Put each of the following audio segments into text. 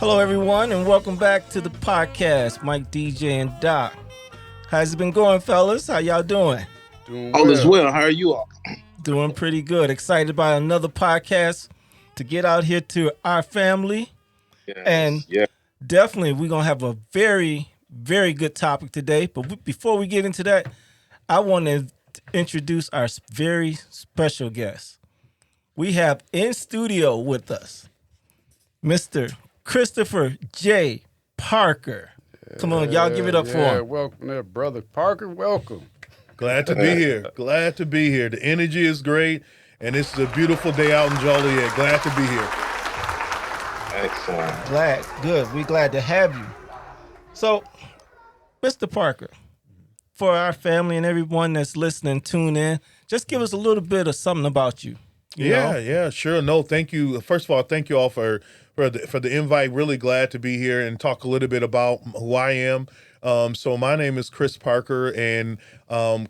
Hello, everyone, and welcome back to the podcast. Mike, DJ, and Doc. How's it been going, fellas? How y'all doing? Doing All well. is well. How are you all? Doing pretty good. Excited about another podcast to get out here to our family. Yes. And definitely, we're going to have a very, very good topic today. But before we get into that, I want to introduce our very special guest. We have in studio with us Mr. Christopher J. Parker. Come on, y'all give it up for him. Welcome there, brother Parker. Welcome. Glad to be here. Glad to be here. The energy is great, and this is a beautiful day out in Joliet. Glad to be here. Excellent. Glad. Good. We're glad to have you. So, Mr. Parker, for our family and everyone that's listening, tune in, just give us a little bit of something about you. You know? Yeah, sure. No, thank you. First of all, thank you all for the invite. Really glad to be here and talk a little bit about who I am. So my name is Chris Parker, and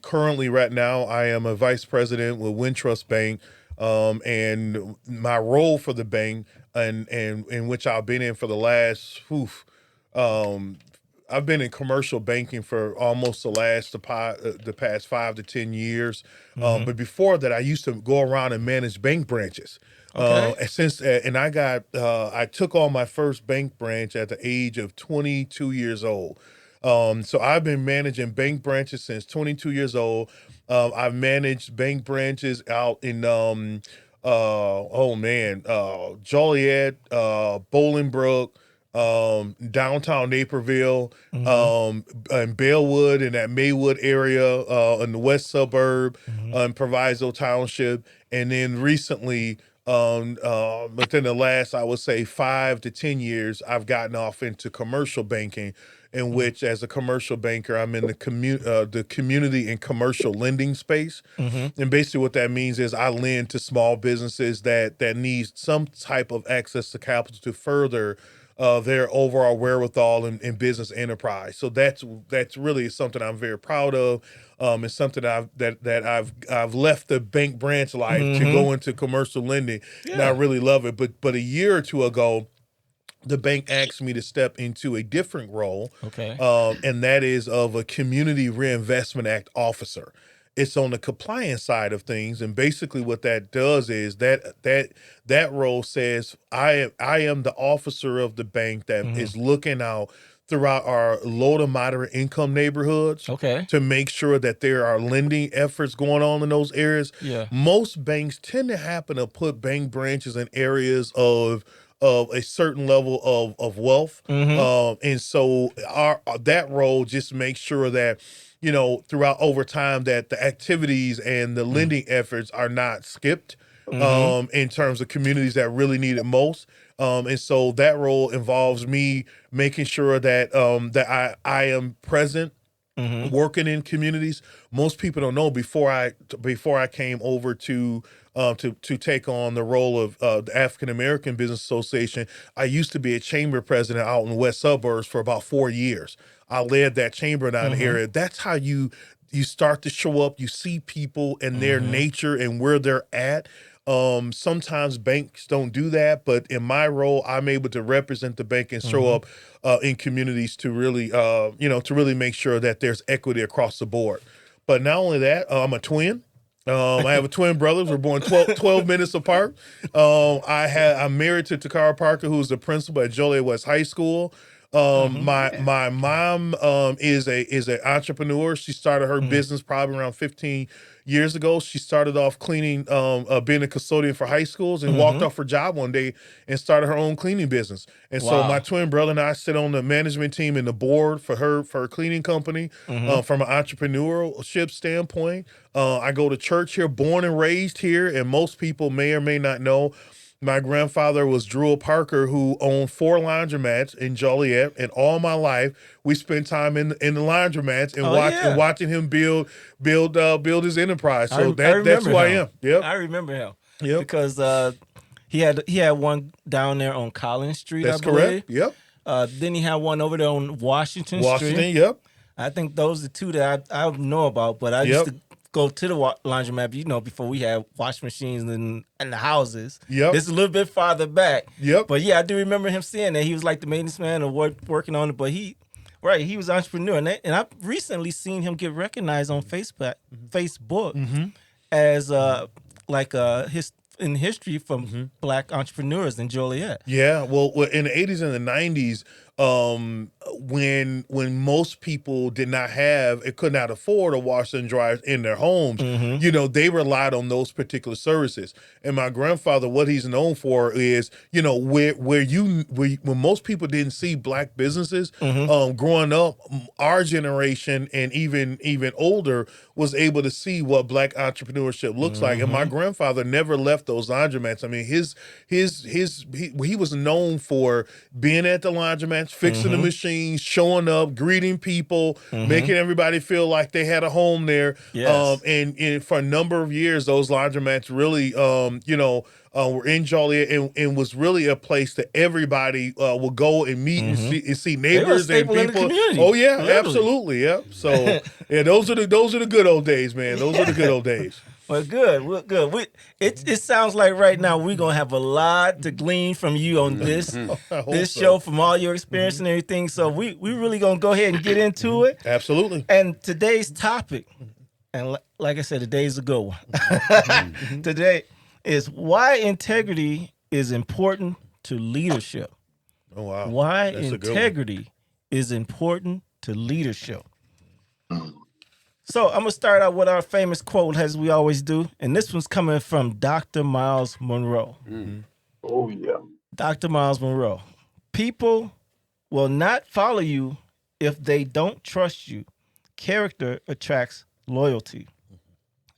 currently right now I am a vice president with Wintrust Bank, and my role for the bank and in which I've been in for the last I've been in commercial banking for almost the past 5 to 10 years. But before that, I used to go around and manage bank branches. Okay. I took on my first bank branch at the age of 22 years old. So I've been managing bank branches since 22 years old. I've managed bank branches out in Joliet, Bolingbrook, downtown Naperville, and Bellwood in that Maywood area, in the west suburb, Proviso Township, and then recently, within the last, I would say 5 to 10 years, I've gotten off into commercial banking, in which, as a commercial banker, I'm in the community and commercial lending space. And basically what that means is I lend to small businesses that need some type of access to capital to further their overall wherewithal in business enterprise. So that's really something I'm very proud of. It's something I've left the bank branch life to go into commercial lending, and I really love it. But a year or two ago, the bank asked me to step into a different role, and that is of a Community Reinvestment Act officer. It's on the compliance side of things, and basically what that does is that role says I am the officer of the bank that is looking out throughout our low to moderate income neighborhoods to make sure that there are lending efforts going on in those areas. Yeah. Most banks tend to happen to put bank branches in areas of a certain level of wealth. And so that role just makes sure that, throughout over time that the activities and the lending efforts are not skipped in terms of communities that really need it most. And so that role involves me making sure that I am present, working in communities. Most people don't know before I came over to take on the role of the African American Business Association, I used to be a chamber president out in the west suburbs for about 4 years. I led that chamber down the area. That's how you start to show up. You see people and their nature and where they're at. Sometimes banks don't do that, but in my role, I'm able to represent the bank and show up in communities to really make sure that there's equity across the board. But not only that, I'm a twin. I have a twin brothers. We're born 12 minutes apart. I'm married to Takara Parker, who's the principal at Joliet West High School. My mom is an entrepreneur. She started her business probably around 15 years ago. She started off cleaning, being a custodian for high schools, and walked off her job one day and started her own cleaning business. And so my twin brother and I sit on the management team and the board for her cleaning company. From an entrepreneurship standpoint, I go to church here, born and raised here, and most people may or may not know my grandfather was Drew Parker, who owned 4 laundromats in Joliet, and all my life we spent time in the laundromats and watching him build his enterprise. So that's who I am. Yep. I remember him. Yep. Because he had one down there on Collins Street. That's I believe. correct. Yep. Then he had one over there on Washington Street. Yep. I think those are 2 that I know about, but I used to go to the laundromat, you know, before we had wash machines in the houses. Yep. This is a little bit farther back. Yep. But yeah, I do remember him saying that he was like the maintenance man or working on it. But he was an entrepreneur. And I've recently seen him get recognized on Facebook as his in history from Black entrepreneurs in Joliet. Yeah, well, in the 80s and the 90s, when most people could not afford a washer and dryer in their homes, you know, they relied on those particular services. And my grandfather, what he's known for is, you know, when most people didn't see Black businesses, growing up, our generation and even older was able to see what Black entrepreneurship looks like. And my grandfather never left those laundromats. I mean, he was known for being at the laundromats, fixing the machines, showing up, greeting people, making everybody feel like they had a home there. Yes. And for a number of years, those laundromats really, were in Joliet and was really a place that everybody would go and meet and see neighbors and people. Oh yeah, literally. Absolutely, yeah. So yeah, those are the good old days, man. Those are the good old days. Well, good. It sounds like right now we're gonna have a lot to glean from you on this show, from all your experience and everything. So we really gonna go ahead and get into it. Absolutely. And today's topic, and like I said, today's a good one. Today is why integrity is important to leadership. Oh wow! Why integrity is important to leadership. So I'm gonna start out with our famous quote, as we always do, and this one's coming from Dr. Myles Munroe. Oh yeah, Dr. Myles Munroe. People will not follow you if they don't trust you. Character attracts loyalty.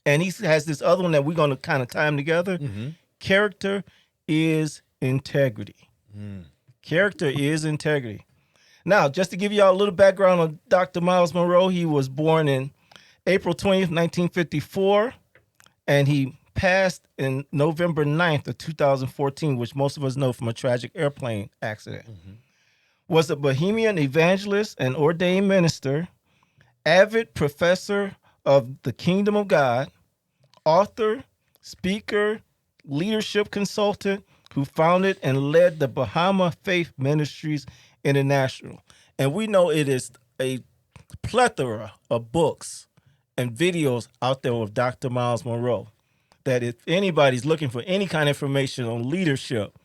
And he has this other one that we're gonna kind of tie them together. Character is integrity. Character is integrity. Now, just to give y'all a little background on Dr. Myles Munroe, he was born in April 20th, 1954, and he passed in November 9th of 2014, which most of us know from a tragic airplane accident. Was a Bohemian evangelist and ordained minister, avid professor of the Kingdom of God, author, speaker, leadership consultant who founded and led the Bahama Faith Ministries International. And we know it is a plethora of books and videos out there with Dr. Myles Munroe, that if anybody's looking for any kind of information on leadership,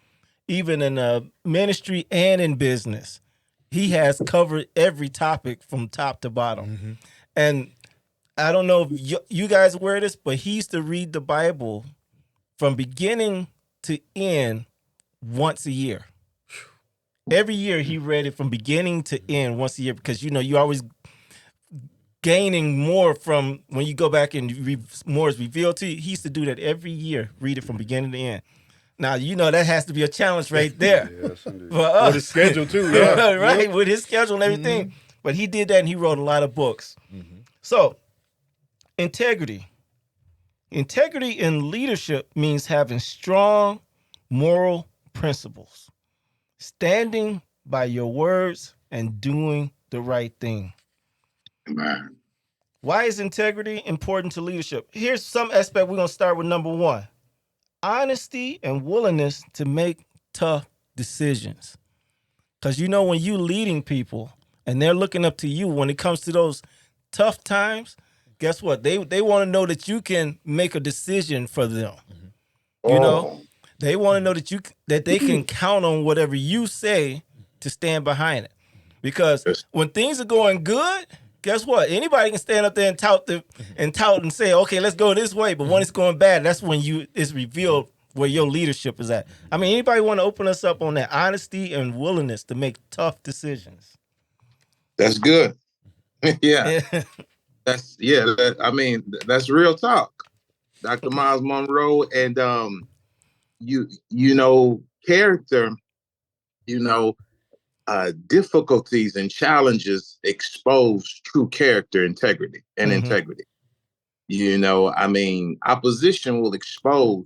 even in ministry and in business, he has covered every topic from top to bottom. And I don't know if you guys are aware of this, but he used to read the Bible from beginning to end once a year. Every year he read it from beginning to end once a year, because, you know, you always gaining more from when you go back and more is revealed to you. He used to do that every year, read it from beginning to end. Now, you know, that has to be a challenge right there. Yes, indeed. For us. With his schedule too, yeah. Right, with his schedule and everything. But he did that, and he wrote a lot of books. So, integrity. Integrity in leadership means having strong moral principles, standing by your words, and doing the right thing. Man. Why is integrity important to leadership? Here's some aspect. We're going to start with number one: honesty and willingness to make tough decisions. Because, you know, when you leading people and they're looking up to you when it comes to those tough times, guess what? They want to know that you can make a decision for them. You know, they want to know that they can count on whatever you say to stand behind it. Because when things are going good, guess what? Anybody can stand up there and tout and say, okay, let's go this way. But when it's going bad, that's when it's revealed where your leadership is at. I mean, anybody want to open us up on that honesty and willingness to make tough decisions? That's good. Yeah. That's real talk. Dr. Myles Munroe, and you know, character, you know, difficulties and challenges expose true character, integrity, and integrity. You know, I mean, opposition will expose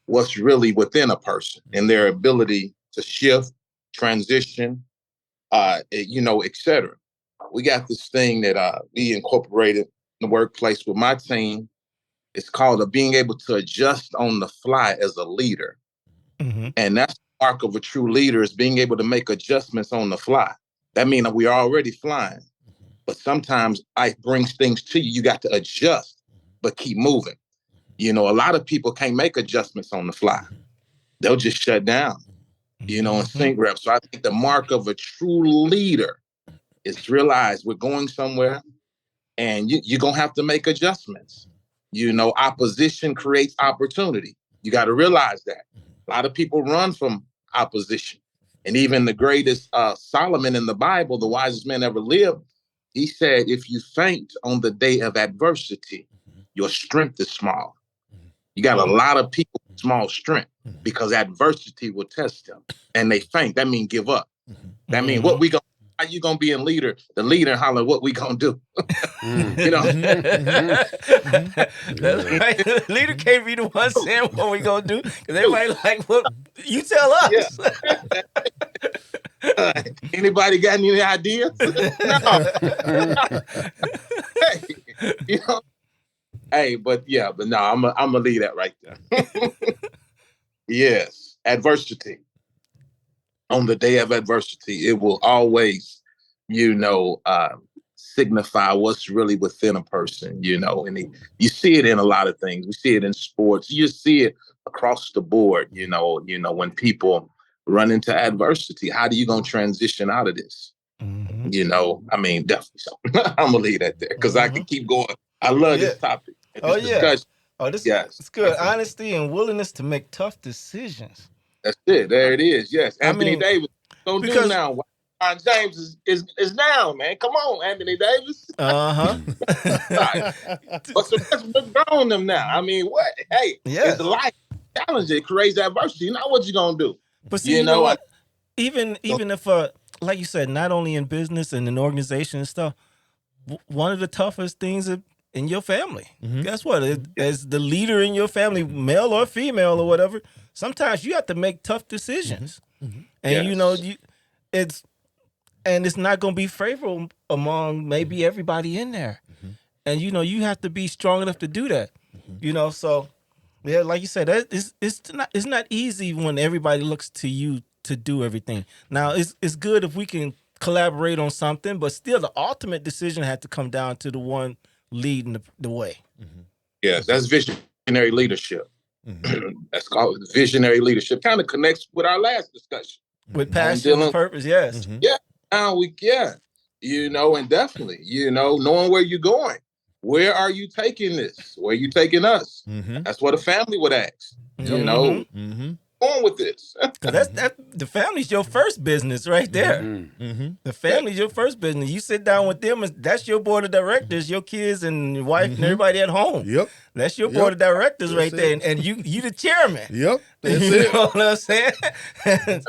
what's really within a person and their ability to shift, transition, you know, etc. We got this thing that we incorporated the workplace with my team. It's called being able to adjust on the fly as a leader. Mm-hmm. And that's the mark of a true leader, is being able to make adjustments on the fly. That means that we are already flying. But sometimes life brings things to you. You got to adjust, but keep moving. You know, a lot of people can't make adjustments on the fly. They'll just shut down, you know, and sink rep. So I think the mark of a true leader is to realize we're going somewhere and you're going to have to make adjustments. You know, opposition creates opportunity. You got to realize that. A lot of people run from opposition. And even the greatest Solomon in the Bible, the wisest man ever lived, he said, if you faint on the day of adversity, your strength is small. You got a lot of people with small strength because adversity will test them and they faint. That means give up. That means what we going how you gonna be the leader and holler what we gonna do? You know? That's right. The leader can't be the one saying what we gonna do, because everybody like, what you tell us. Yeah. Anybody got any ideas? No. Hey, you know. Hey, but no, I'm gonna leave that right there. Yes, adversity. On the day of adversity, it will always, you know, signify what's really within a person, you know, and you see it in a lot of things. We see it in sports. You see it across the board, you know, when people run into adversity, how do you gonna transition out of this? Mm-hmm. You know, I mean, definitely. So I'm gonna leave that there because I can keep going. I love this topic. This discussion. Oh, this Yes. it's good. Honesty and willingness to make tough decisions. That's it. There it is. Yes. I Anthony mean, Davis. Don't do because- now. James is down, man. Come on, Anthony Davis. But let's grown them now. I mean, what? Hey, it's life challenge. It creates adversity. Now what you gonna do? But see, you know what? Even if like you said, not only in business and in organization and stuff, one of the toughest things in your family. Guess what? As the leader in your family, male or female or whatever, sometimes you have to make tough decisions. And you know, it's not going to be favorable among maybe everybody in there. And you know, you have to be strong enough to do that. You know, so yeah, like you said, it's not easy when everybody looks to you to do everything. Now, it's good if we can collaborate on something, but still the ultimate decision had to come down to the one leading the way. Yes, that's visionary leadership. That's called visionary leadership. Kind of connects with our last discussion. With passion and purpose, yes. Yeah, now you know, and definitely, you know, knowing where you're going. Where are you taking this? Where are you taking us? That's what a family would ask. You know, going with this. Because the family's your first business right there. The family's your first business. You sit down with them, and that's your board of directors, your kids and your wife and everybody at home. Yep. That's your board of directors right there. And you the chairman. Yep. That's you it. know what I'm saying?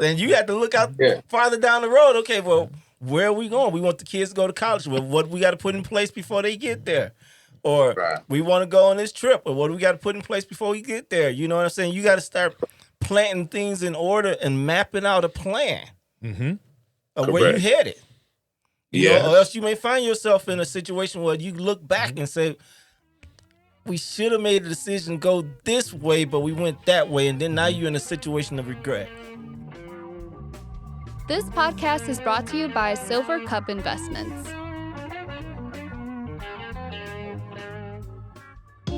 And you have to look out farther down the road. Okay, well, where are we going? We want the kids to go to college. Well, what we got to put in place before they get there? Or we want to go on this trip. Or what do we got to put in place before we get there? You know what I'm saying? You got to start planting things in order and mapping out a plan of where you headed. You know, or else you may find yourself in a situation where you look back and say, we should have made a decision to go this way, but we went that way. And then now you're in a situation of regret. This podcast is brought to you by Silver Cup Investments.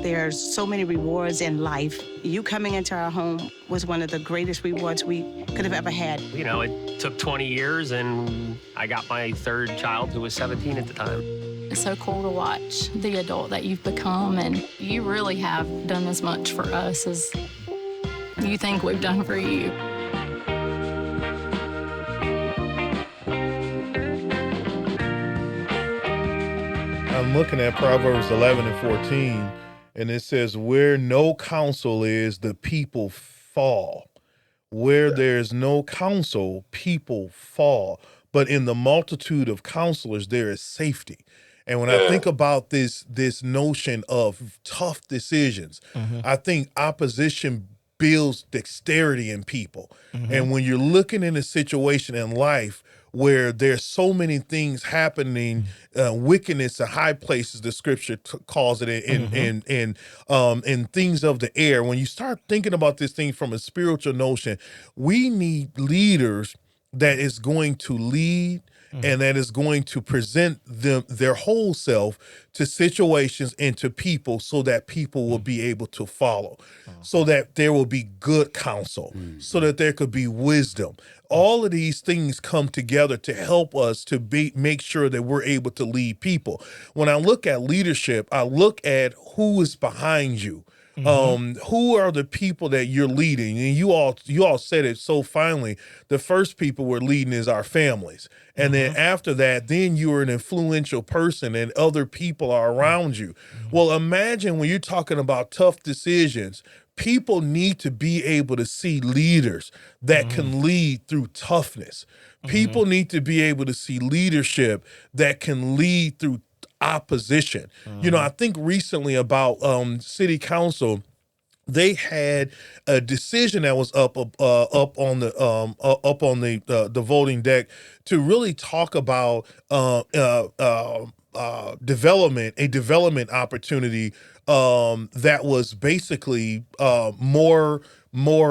There's so many rewards in life. You coming into our home was one of the greatest rewards we could have ever had. You know, it took 20 years, and I got my third child, who was 17 at the time. It's so cool to watch the adult that you've become, and you really have done as much for us as you think we've done for you. I'm looking at Proverbs 11 and 14, and it says, where no counsel is, the people fall. Where there's no counsel, people fall. But in the multitude of counselors, there is safety. And when I think about this notion of tough decisions, I think opposition builds dexterity in people. And when you're looking in a situation in life where there's so many things happening, wickedness in high places, the scripture calls it, in things of the air. When you start thinking about this thing from a spiritual notion, we need leaders that is going to lead and that is going to present their whole self to situations and to people so that people will be able to follow, so that there will be good counsel, so that there could be wisdom. All of these things come together to help us to make sure that we're able to lead people. When I look at leadership, I look at who is behind you. Who are the people that you're leading? And you all said it so finely. The first people we're leading is our families. And then after that, then you're an influential person and other people are around you. Well, imagine when you're talking about tough decisions, people need to be able to see leaders that can lead through toughness. People need to be able to see leadership that can lead through opposition. You know, I think recently about city council, they had a decision that was up on the voting deck to really talk about a development opportunity that was basically more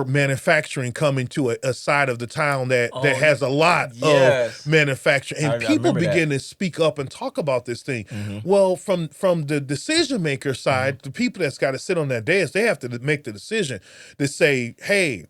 manufacturing coming to a side of the town that has a lot of manufacturing, and people begin to speak up and talk about this thing. Well, from the decision maker side, the people that's got to sit on that dais, they have to make the decision to say, hey,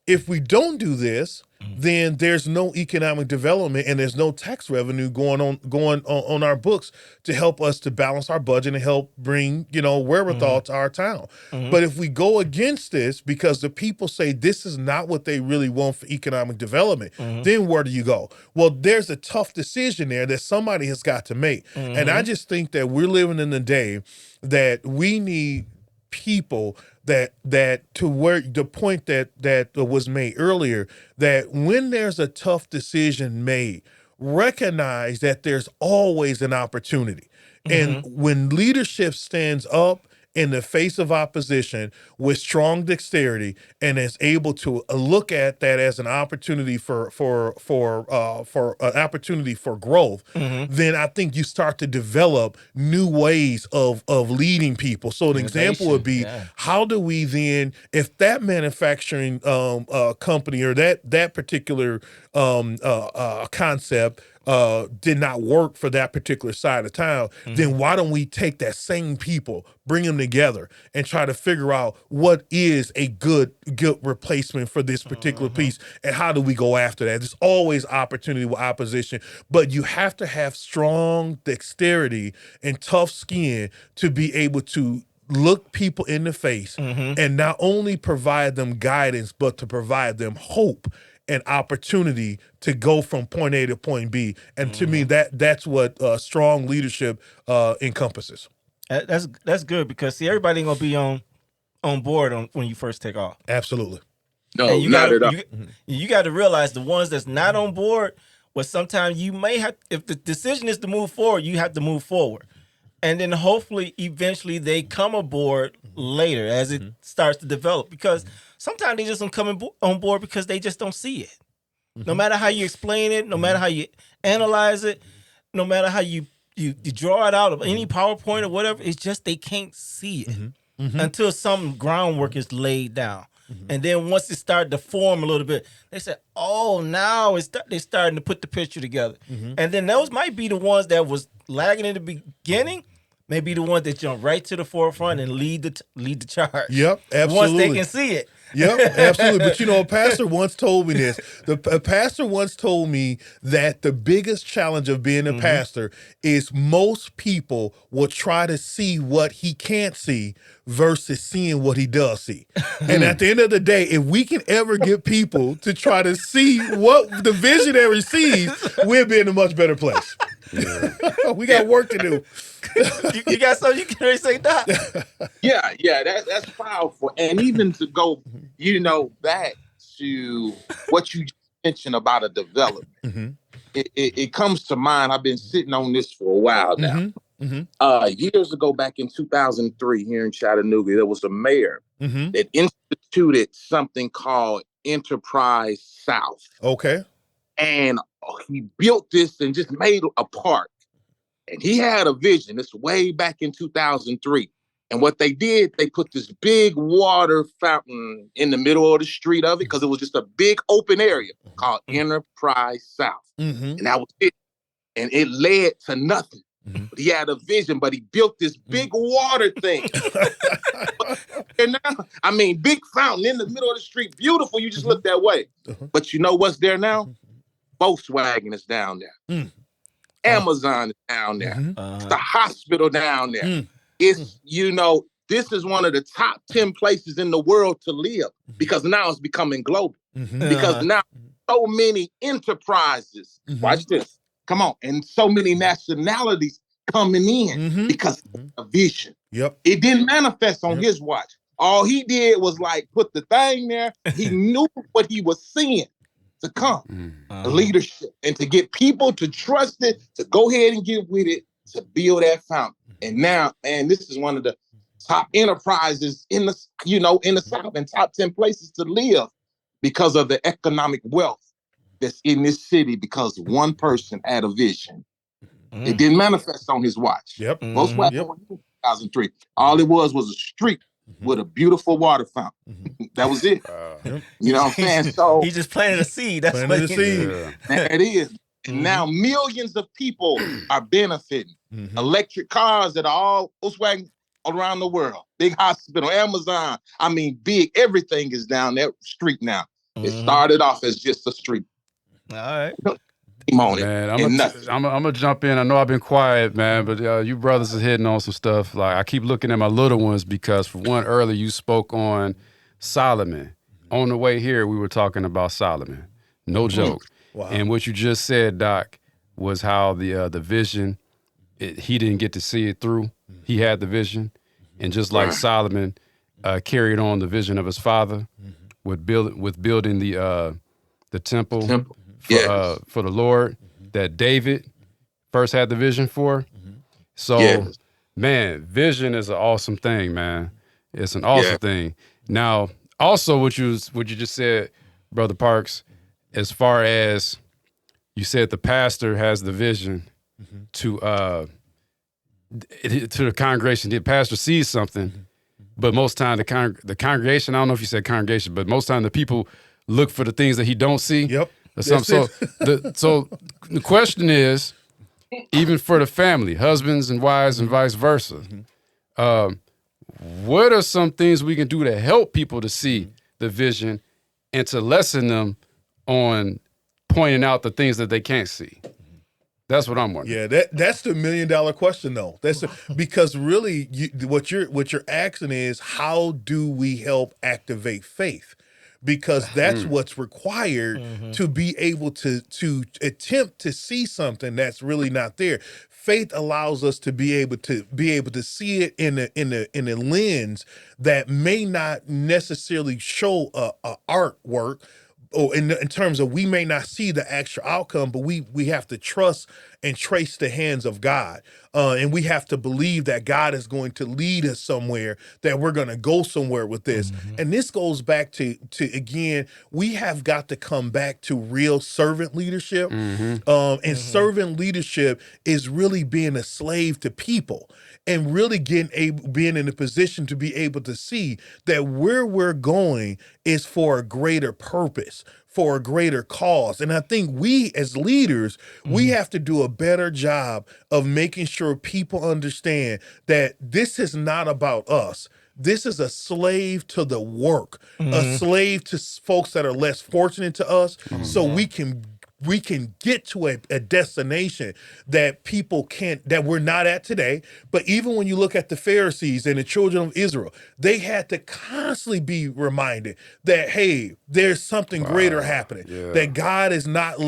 if we don't do this, then there's no economic development and there's no tax revenue going on our books to help us to balance our budget and help bring, wherewithal to our town. But if we go against this because the people say this is not what they really want for economic development, then where do you go? Well, there's a tough decision there that somebody has got to make. And I just think that we're living in the day that we need people that to where the point that was made earlier, that when there's a tough decision made, recognize that there's always an opportunity. And when leadership stands up in the face of opposition with strong dexterity and is able to look at that as an opportunity for an opportunity for growth, then I think you start to develop new ways of leading people. So an example would be, how do we then, if that manufacturing company or that particular concept did not work for that particular side of town, then why don't we take that same people, bring them together and try to figure out what is a good replacement for this particular piece and how do we go after that? There's always opportunity with opposition, but you have to have strong dexterity and tough skin to be able to look people in the face and not only provide them guidance, but to provide them hope and opportunity to go from point A to point B. And to me, that's what strong leadership encompasses. That's good, because see, everybody ain't gonna be on board when you first take off. Absolutely. No, and not at all. You got to realize the ones that's not on board, well, sometimes you may have, if the decision is to move forward, you have to move forward. And then hopefully, eventually, they come aboard later as it starts to develop. Because sometimes they just don't come on board because they just don't see it. No matter how you explain it, no matter how you analyze it, no matter how you draw it out of any PowerPoint or whatever, it's just they can't see it until some groundwork is laid down. And then once it started to form a little bit, they said, oh, now they're starting to put the picture together. And then those might be the ones that was lagging in the beginning, may be the ones that jump right to the forefront and lead the charge. Yep, absolutely. Once they can see it. Yep, absolutely. But a pastor once told me this. A pastor once told me that the biggest challenge of being a pastor is most people will try to see what he can't see versus seeing what he does see. And at the end of the day, if we can ever get people to try to see what the visionary sees, we'll be in a much better place. We got work to do. You got something you can really say, Doc? Yeah, that's powerful. And even to go, back to what you mentioned about a development, it comes to mind. I've been sitting on this for a while now. Years ago, back in 2003, here in Chattanooga, there was a mayor that instituted instituted something called Enterprise South. Okay. And he built this and just made a park. And he had a vision. This way back in 2003. And what they did, they put this big water fountain in the middle of the street of it because it was just a big open area called Enterprise South. And that was it. And it led to nothing. But he had a vision, but he built this big water thing. And now, I mean, big fountain in the middle of the street, beautiful. You just look that way. But you know what's there now? Volkswagen is down there. Amazon is down there. The hospital down there. It's, you know, this is one of the top 10 places in the world to live because now it's becoming global. Because now so many enterprises, watch this, come on, and so many nationalities coming in because of vision. It didn't manifest on his watch. All he did was like put the thing there. He knew what he was seeing to come, leadership, and to get people to trust it, to go ahead and get with it, to build that fountain. And now, man, this is one of the top enterprises in the, you know, in the South and top 10 places to live because of the economic wealth that's in this city because one person had a vision. It didn't manifest on his watch. Volkswagen was 2003. All it was a street with a beautiful water fountain. That was it. You know what I'm saying? So he just planted a seed. That's what he did. There it is. And now millions of people are benefiting. Electric cars that are all Volkswagen around the world. Big hospital, Amazon. I mean, big, everything is down that street now. It started off as just a street. All right. Man, I'm gonna jump in. I know I've been quiet, man, but you brothers are hitting on some stuff. Like I keep looking at my little ones because for one, earlier you spoke on Solomon. On the way here, we were talking about Solomon. No joke. Wow. And what you just said, Doc, was how the vision, he didn't get to see it through. He had the vision, and just like Solomon carried on the vision of his father with building the temple. For the Lord that David first had the vision for. So, man, vision is an awesome thing, man. It's an awesome thing. Now, also what you just said, Brother Parks, as far as you said the pastor has the vision to the congregation. The pastor sees something, but most time the congregation, I don't know if you said congregation, but most time the people look for the things that he don't see. So the question is, even for the family, husbands and wives and vice versa, what are some things we can do to help people to see the vision and to lessen them on pointing out the things that they can't see? That's what I'm wondering. Yeah, that's the $1 million question, though. Because really, what you're asking is, how do we help activate faith? Because that's what's required to be able to attempt to see something that's really not there. Faith allows us to be able to see it in a lens that may not necessarily show a artwork, or in terms of we may not see the actual outcome, but we have to trust and trace the hands of God. And we have to believe that God is going to lead us somewhere, that we're going to go somewhere with this. And this goes back to again, we have got to come back to real servant leadership. And servant leadership is really being a slave to people and really being in a position to be able to see that where we're going is for a greater purpose, for a greater cause. And I think we as leaders, we have to do a better job of making sure people understand that this is not about us. This is a slave to the work, a slave to folks that are less fortunate to us, so we can get to a destination that that we're not at today. But even when you look at the Pharisees and the children of Israel, they had to constantly be reminded that, hey, there's something greater happening, that God is not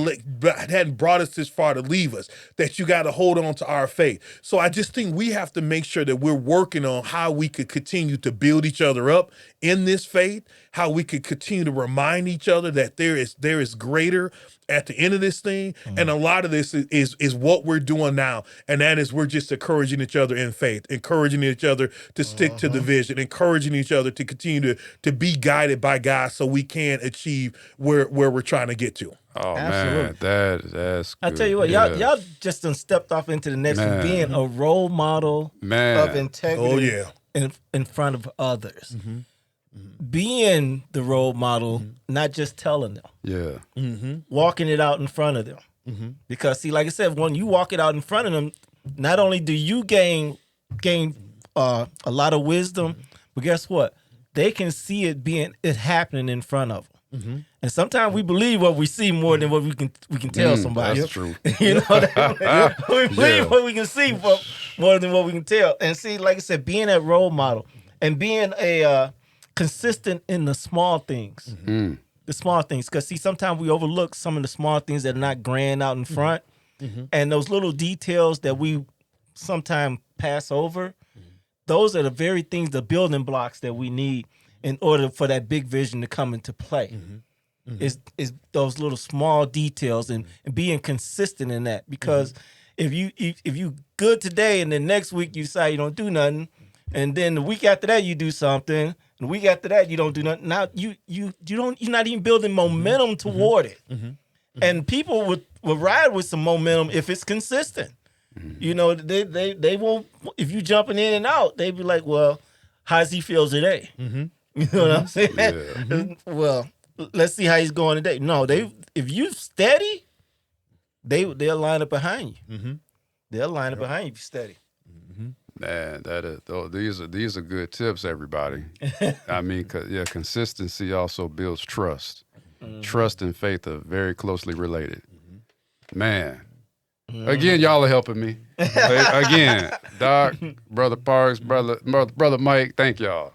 hadn't brought us this far to leave us, that you got to hold on to our faith. So I just think we have to make sure that we're working on how we could continue to build each other up in this faith, how we could continue to remind each other that there is greater at the end of this thing. And a lot of this is what we're doing now. And that is we're just encouraging each other in faith, encouraging each other to stick to the vision, encouraging each other to continue to be guided by God so we can achieve where we're trying to get to. Oh Absolutely. man, that's good. I tell you what, y'all just done stepped off into the next one, being a role model of integrity in front of others. Being the role model, not just telling them. Walking it out in front of them. Because see, like I said, when you walk it out in front of them, not only do you gain a lot of wisdom, but guess what? They can see it happening in front of them. And sometimes we believe what we see more than what we can tell somebody. That's true. You know, we believe what we can see more than what we can tell. And see, like I said, being that role model and being a consistent in the small things. The small things. Because see, sometimes we overlook some of the small things that are not grand out in front. And those little details that we sometimes pass over, those are the very things, the building blocks that we need in order for that big vision to come into play. Is those little small details and being consistent in that. Because if you good today and then next week you decide you don't do nothing, and then the week after that you do something, and the week after that you don't do nothing. Now you're not even building momentum toward it. And people would ride with some momentum if it's consistent. You know, they won't, if you jumping in and out, they be like, well, how's he feel today? You know what I'm saying? Well, let's see how he's going today. No, if you steady, they'll line up behind you. They'll line up behind you if you steady. Man, these are good tips, everybody. I mean, consistency also builds trust. Trust and faith are very closely related. Man, again, y'all are helping me. Again, Doc, Brother Parks, Brother Mike, thank y'all.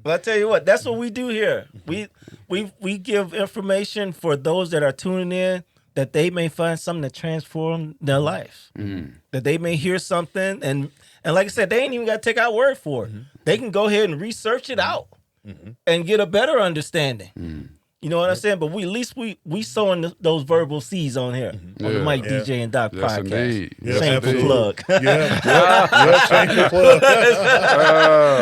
But I tell you what, that's what we do here. We give information for those that are tuning in, that they may find something that transform their life. That they may hear something, and like I said, they ain't even got to take our word for it. They can go ahead and research it out and get a better understanding. You know what I'm saying? But at least we sowing those verbal seeds on here on the Mike, DJ, and Doc podcast. Indeed. Shameful plug. Shameful plug.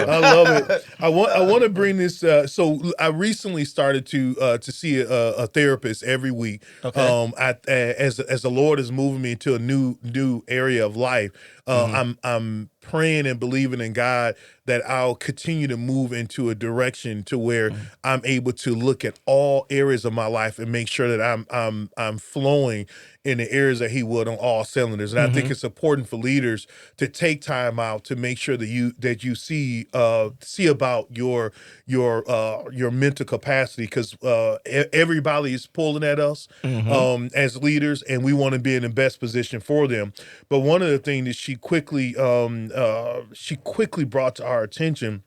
I love it. I want to bring this. So I recently started to see a therapist every week. Okay. As the Lord is moving me into a new area of life. I'm praying and believing in God that I'll continue to move into a direction to where I'm able to look at all areas of my life and make sure that I'm flowing in the areas that He would on all cylinders. And I think it's important for leaders to take time out to make sure that you see about your mental capacity, because everybody is pulling at us as leaders, and we want to be in the best position for them. But one of the things that she quickly brought to our attention,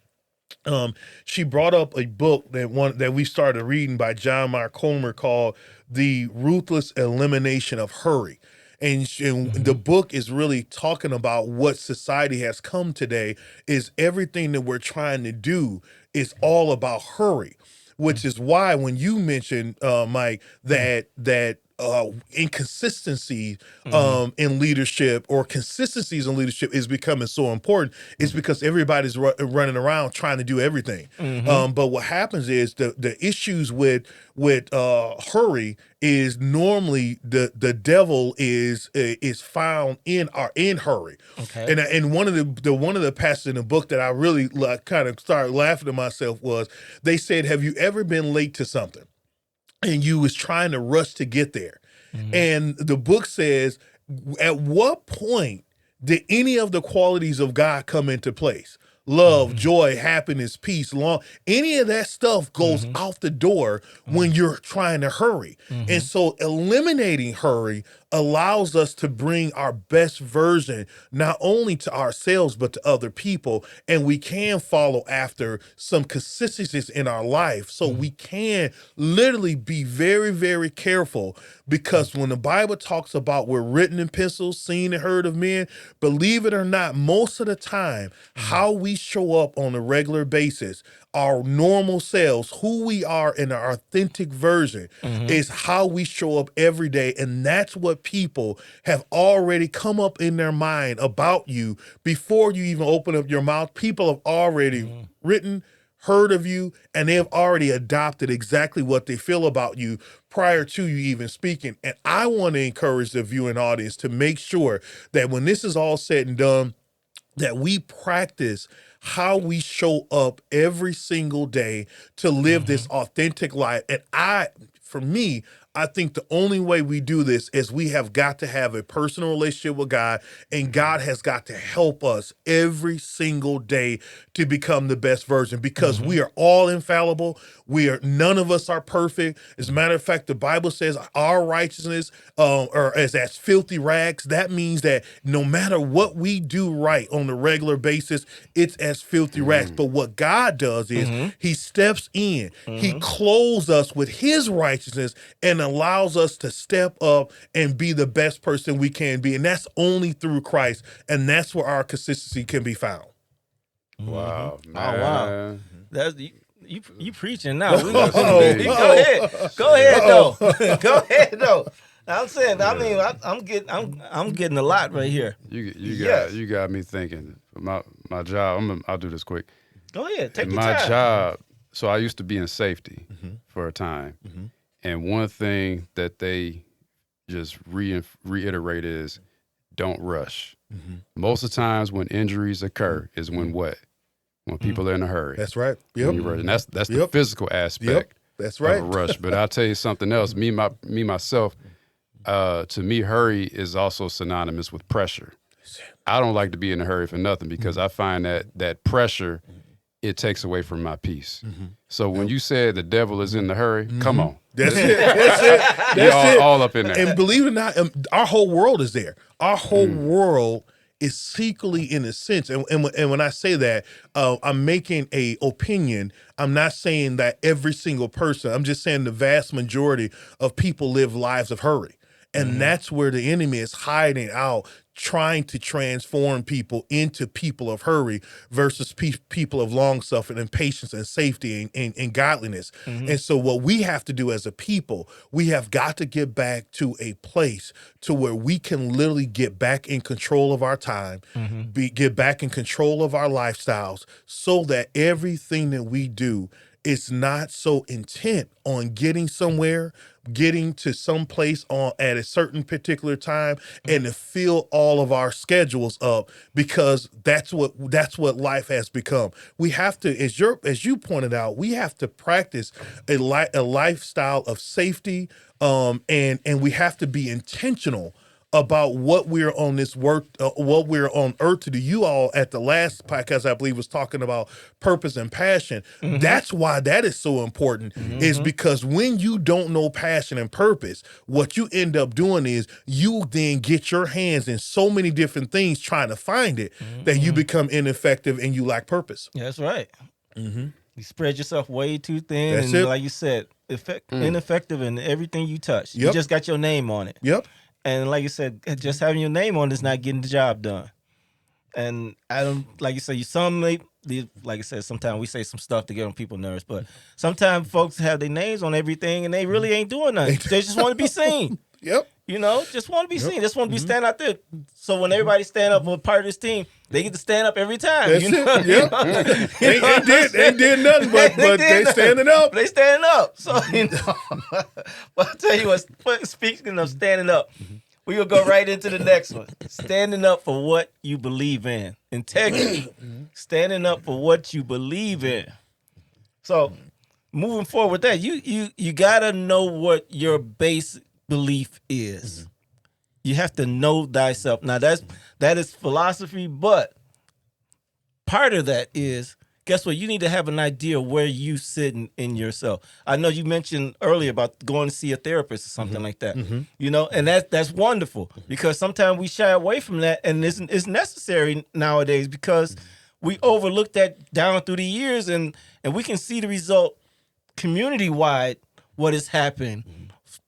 she brought up a book that we started reading by John Mark Comer called The Ruthless Elimination of Hurry. And the book is really talking about what society has come today is everything that we're trying to do is all about hurry, which is why when you mentioned, Mike, that inconsistency in leadership, or consistencies in leadership, is becoming so important. It's because everybody's running around trying to do everything. But what happens is the issues with hurry is normally the devil is found in hurry. Okay. And one of the passages in the book that I really kind of started laughing to myself was, they said, have you ever been late to something and you was trying to rush to get there? And the book says, at what point did any of the qualities of God come into place? love, joy, happiness, peace, long. Any of that stuff goes out the door when you're trying to hurry. And so eliminating hurry allows us to bring our best version, not only to ourselves, but to other people. And we can follow after some consistencies in our life. So we can literally be very, very careful, because when the Bible talks about we're written in pencils, seen and heard of men, believe it or not, most of the time, how we show up on a regular basis, our normal selves, who we are in our authentic version, is how we show up every day. And that's what people have already come up in their mind about you before you even open up your mouth. People have already written, heard of you, and they have already adopted exactly what they feel about you prior to you even speaking. And I want to encourage the viewing audience to make sure that when this is all said and done, that we practice how we show up every single day to live this authentic life. And for me, I think the only way we do this is we have got to have a personal relationship with God, and God has got to help us every single day to become the best version, because we are all infallible. None of us are perfect. As a matter of fact, the Bible says our righteousness are as filthy rags. That means that no matter what we do right on a regular basis, it's as filthy rags. But what God does is he steps in, he clothes us with his righteousness and allows us to step up and be the best person we can be. And that's only through Christ. And that's where our consistency can be found. Wow, man. Oh, wow. That's you preaching now. Go ahead though. Go ahead though. I'm saying, I mean, I'm getting a lot right here. You got me thinking. My job. I'll do this quick. Go ahead, take your my time. job. So I used to be in safety for a time, and one thing that they just reiterate is don't rush. Most of the times when injuries occur is when people are in a hurry. That's right. Yep. And that's the physical aspect. Yep. That's right. Of a rush. But I'll tell you something else. Myself, to me, hurry is also synonymous with pressure. I don't like to be in a hurry for nothing, because I find that pressure, it takes away from my peace. So when you said the devil is in the hurry, come on. That's it. That's it. That's You're all up in there. And believe it or not, our whole world is there. Our whole world is secretly, in a sense, and when I say that, I'm making a opinion. I'm not saying that every single person. I'm just saying the vast majority of people live lives of hurry. And that's where the enemy is hiding out, trying to transform people into people of hurry versus people of long suffering and patience and safety and godliness. And so what we have to do as a people, we have got to get back to a place to where we can literally get back in control of our time, get back in control of our lifestyles, so that everything that we do is not so intent on getting somewhere, getting to some place at a certain particular time, and to fill all of our schedules up, because that's what life has become. We have to, as you pointed out, we have to practice a lifestyle of safety, and we have to be intentional about what we're on this work, what we're on earth to do. You all at the last podcast, I believe, was talking about purpose and passion. That's why that is so important, is because when you don't know passion and purpose, what you end up doing is you then get your hands in so many different things trying to find it, that you become ineffective and you lack purpose. That's right. You spread yourself way too thin, That's and it. like you said, ineffective in everything you touch. You just got your name on it. And like you said, just having your name on it is not getting the job done. And I don't, like you say, like I said, sometimes we say some stuff to get on people's nerves, but sometimes folks have their names on everything and they really ain't doing nothing. They just want to be seen. You know, just want to be seen. Just want to be standing out there. So when everybody stand up for part of this team, they get to stand up every time. That's it. They did nothing, but they standing up. They standing up. So, but I'll tell you what, speaking of standing up, we will go right into the next one. Standing up for what you believe in. Integrity. Standing up for what you believe in. So moving forward with that, you gotta know what your basic belief is. You have to know thyself. Now that is philosophy, but part of that is, guess what? You need to have an idea where you sit in yourself. I know you mentioned earlier about going to see a therapist or something like that. You know, and that's wonderful, because sometimes we shy away from that, and it's necessary nowadays because we overlooked that down through the years, and we can see the result community-wide, what has happened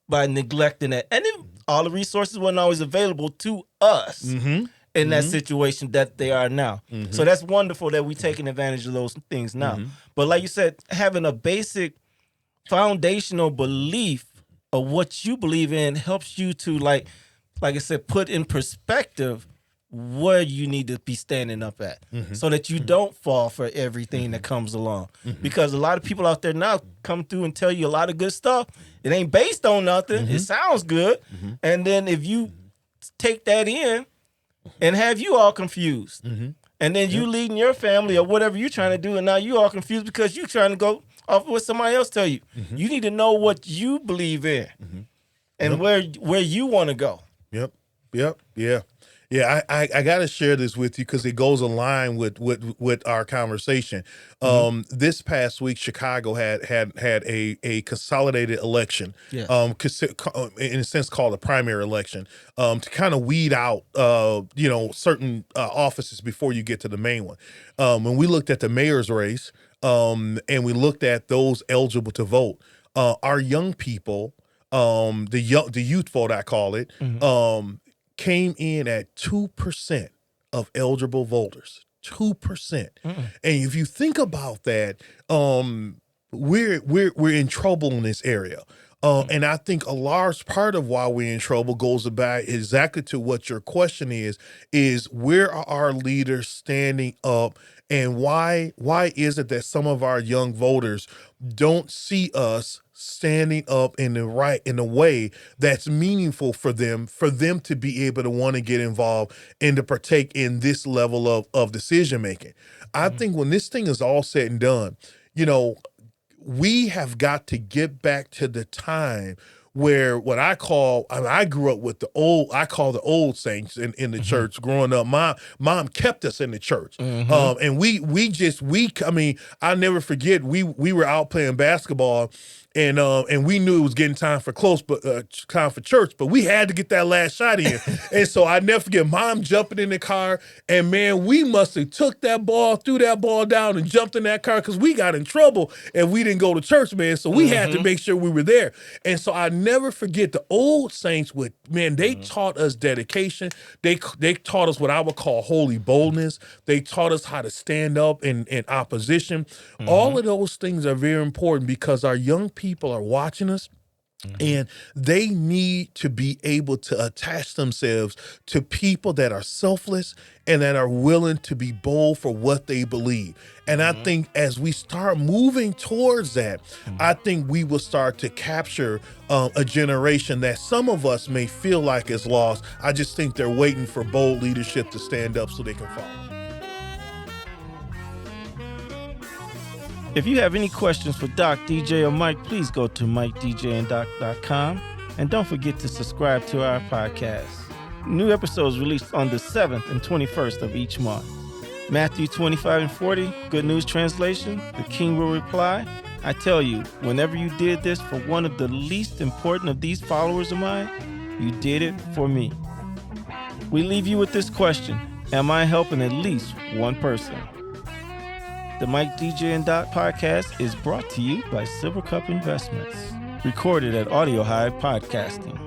by neglecting that. And all the resources weren't always available to us in that situation that they are now. So that's wonderful that we're taking advantage of those things now. But like you said, having a basic foundational belief of what you believe in helps you to, like I said, put in perspective where you need to be standing up at, so that you don't fall for everything that comes along. Because a lot of people out there now come through and tell you a lot of good stuff. It ain't based on nothing. It sounds good. And then if you take that in and have you all confused, and then you leading your family or whatever you're trying to do, and now you all confused because you're trying to go off of what somebody else tell you. You need to know what you believe in and where you want to go. Yeah, I got to share this with you because it goes in with our conversation. This past week, Chicago had a consolidated election, in a sense called a primary election, to kind of weed out certain offices before you get to the main one. When we looked at the mayor's race, and we looked at those eligible to vote, our young people, the youth vote, I call it, came in at 2% of eligible voters. 2%. And if you think about that, we're in trouble in this area. And I think a large part of why we're in trouble goes about exactly to what your question is where are our leaders standing up, and why is it that some of our young voters don't see us standing up in the way that's meaningful for them to be able to want to get involved and to partake in this level of decision making. I think when this thing is all said and done, we have got to get back to the time where what I grew up with the old saints in the church growing up. Mom kept us in the church. And I'll never forget, we were out playing basketball, and we knew it was getting time for church, but we had to get that last shot in. And so I never forget Mom jumping in the car, and man, we must have took that ball, threw that ball down, and jumped in that car because we got in trouble and we didn't go to church, man. So we had to make sure we were there. And so I never forget the old saints they taught us dedication. They taught us what I would call holy boldness. They taught us how to stand up in opposition. All of those things are very important because our young people are watching us, and they need to be able to attach themselves to people that are selfless and that are willing to be bold for what they believe. And I think as we start moving towards that, I think we will start to capture a generation that some of us may feel like is lost. I just think they're waiting for bold leadership to stand up so they can follow. If you have any questions for Doc, DJ, or Mike, please go to MikeDJandDoc.com, and don't forget to subscribe to our podcast. New episodes released on the 7th and 21st of each month. Matthew 25:40, Good News Translation, the King will reply, I tell you, whenever you did this for one of the least important of these followers of mine, you did it for me. We leave you with this question: am I helping at least one person? The Mike, DJ, and Doc podcast is brought to you by Silver Cup Investments. Recorded at Audio Hive Podcasting.